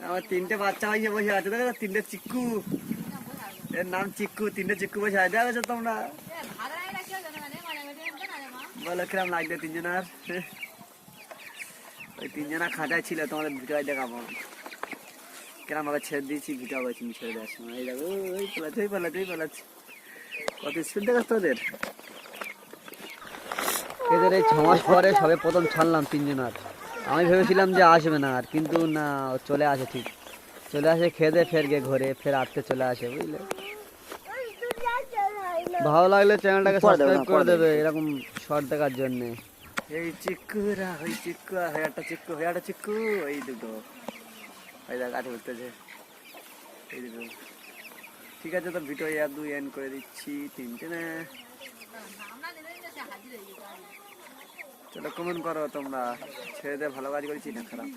আমার তিনটে বাচ্চা হয়ে বসে আছে, দেখো তিনটে চিক্কু, এর নাম চিক্কু, তিনটে চিক্কু বসে আছে, দেখো তোমরা। বলো কিরম লাগবে তিনজনার? ওই তিনজনা খাঁচায় ছিল, তোমাদের ভিডিও দেখাবো কিরম ভাবে ছেড়ে দিয়েছি, ভিডিও করেছি ছেড়ে দেওয়ার সময়। এই দেখো ওই পালাচ্ছে, ওই পালাচ্ছে, ওই পালাচ্ছে, কত স্পিড দেখাস তোদের। এদের এই 6 মাস পরে সবে প্রথম ছাড়লাম তিনজনার। আমি ভেবেছিলাম যে আসবে না আর, কিন্তু না, চলে আসে, ঠিক চলে আসে, খেদে ফের গে ঘরে ফের আটতে চলে আসে, বুঝলে। ভালো লাগলে চ্যানেলটাকে সাবস্ক্রাইব করে দেবে এরকম শর্ট দেখার জন্য। এই চিক্কুরা, ওই চিক্কু, একটা চিক্কু, একটা চিক্কু, এই দুটো, এই দেখ গাছে উঠতেছে, এই দুটো। ঠিক আছে, তো ভিডিও এন্ড করে দিচ্ছি, তিনটে না। চলো কমেন্ট করো তোমরা, ছেড়ে ভালো কাজ করেছি না খারাপ।